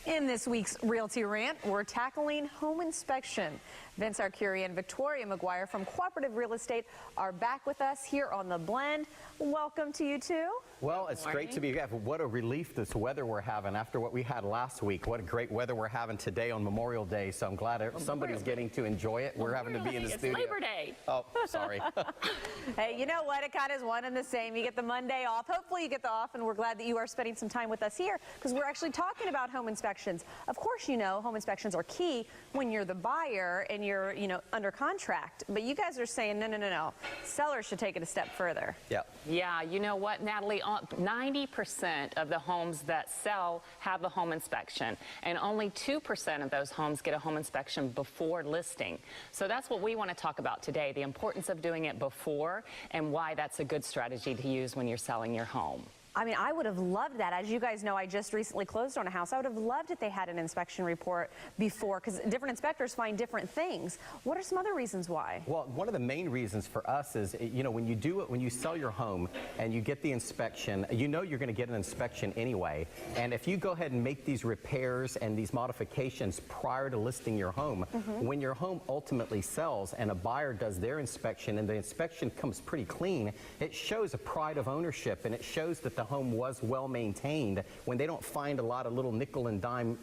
In this week's Realty Rant, we're tackling home inspection. Vince Arcuri and McGuire from Cooperative Real Estate are back with us here on The Blend. Welcome to you two. Well, it's great to be back. What a relief this weather we're having after what we had last week. What a great weather we're having today on Memorial Day. So I'm glad somebody's getting to enjoy it. We're having to be in the studio. It's Labor Day. Oh, sorry. Hey, you know what? It kind of is one and the same. You get the Monday off. Hopefully you get the off, and we're glad that you are spending some time with us here because we're actually talking about home inspections. Of course, you know, home inspections are key when you're the buyer and you're, under contract. But you guys are saying, no. Sellers should take it a step further. Yeah, you know what, Natalie? 90% of the homes that sell have a home inspection, and only 2% of those homes get a home inspection before listing. So that's what we want to talk about today, the importance of doing it before and why that's a good strategy to use when you're selling your home. I mean, I would have loved that. As you guys know, I just recently closed on a house. I would have loved if they had an inspection report before, because different inspectors find different things. What are some other reasons why? Well, one of the main reasons for us is, when you do it, when you sell your home and you get the inspection, you're going to get an inspection anyway. And if you go ahead and make these repairs and these modifications prior to listing your home, when your home ultimately sells and a buyer does their inspection and the inspection comes pretty clean, it shows a pride of ownership, and it shows that the home was well maintained when they don't find a lot of little nickel and dime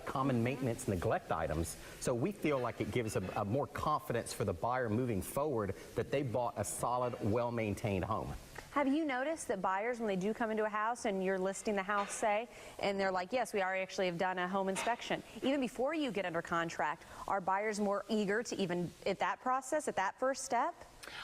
common maintenance neglect items. So we feel like it gives a more confidence for the buyer moving forward that they bought a solid, well-maintained home. Have you noticed that buyers, when they do come into a house and you're listing the house, say, and they're like, yes, we already actually have done a home inspection, even before you get under contract, are buyers more eager to even at that process, at that first step?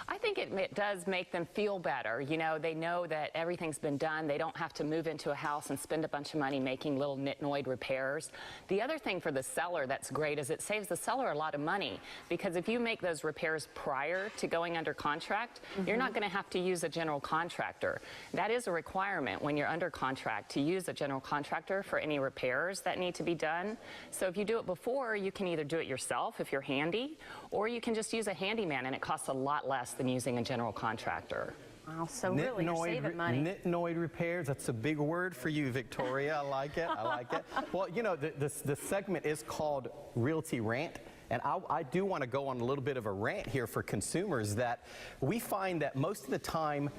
I think it does make them feel better. They know that everything's been done. They don't have to move into a house and spend a bunch of money making little nitnoid repairs. The other thing for the seller that's great is it saves the seller a lot of money, because if you make those repairs prior to going under contract, you're not going to have to use a general contractor. That is a requirement when you're under contract to use a general contractor for any repairs that need to be done. So if you do it before, you can either do it yourself if you're handy, or you can just use a handyman, and it costs a lot less than using a general contractor. Wow, so really you're saving money. Nitnoid repairs, that's a big word for you, Victoria. I like it. I like it. Well, the segment is called Realty Rant. And I do want to go on a little bit of a rant here for consumers, that we find that most of the time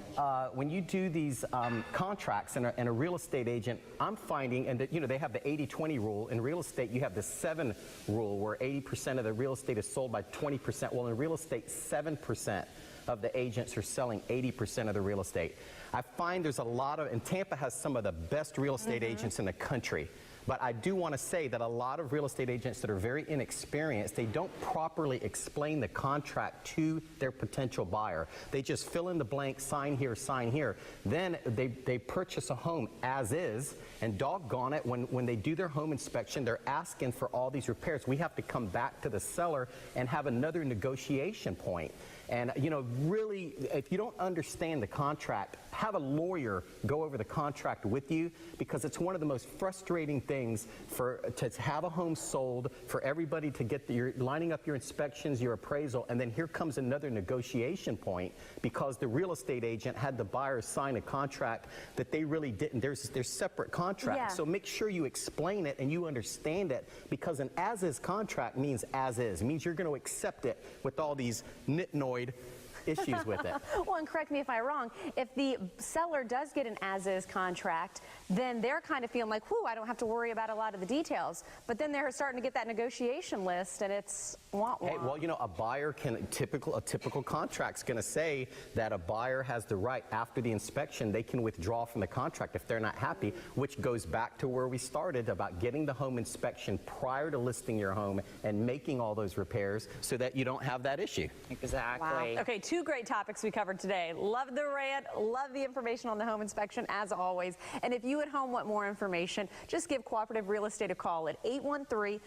when you do these contracts and a real estate agent, I'm finding, and that, they have the 80-20 rule. In real estate, you have the 7 rule, where 80% of the real estate is sold by 20%. Well, in real estate, 7% of the agents are selling 80% of the real estate. I find there's a lot of, and Tampa has some of the best real estate agents in the country. But I do want to say that a lot of real estate agents that are very inexperienced, they don't properly explain the contract to their potential buyer. They just fill in the blank, sign here, sign here. Then they purchase a home as is, and doggone it, when they do their home inspection, they're asking for all these repairs. We have to come back to the seller and have another negotiation point. And, really, if you don't understand the contract, have a lawyer go over the contract with you, because it's one of the most frustrating things to have a home sold, for everybody to get you're lining up your inspections, your appraisal, and then here comes another negotiation point because the real estate agent had the buyer sign a contract that they really didn't. There's separate contracts. Yeah. So make sure you explain it and you understand it, because an as-is contract means as-is. It means you're going to accept it with all these nitnoid issues with it. Well, and correct me if I'm wrong, if the seller does get an as-is contract, then they're kind of feeling like, whew, I don't have to worry about a lot of the details. But then they're starting to get that negotiation list, and it's wah-wah. Hey, well, a buyer can, a typical contract's going to say that a buyer has the right, after the inspection, they can withdraw from the contract if they're not happy, which goes back to where we started about getting the home inspection prior to listing your home and making all those repairs so that you don't have that issue. Exactly. Wow. Okay, 2 great topics we covered today. Love the rant, love the information on the home inspection as always. And if you at home want more information, just give Cooperative Real Estate a call at 813-909-0999.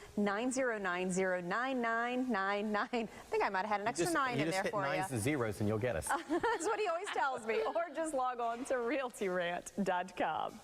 I think I might have had an extra 9 in there for you. Just hit 9s and 0s and you'll get us. That's what he always tells me. Or just log on to realtyrant.com.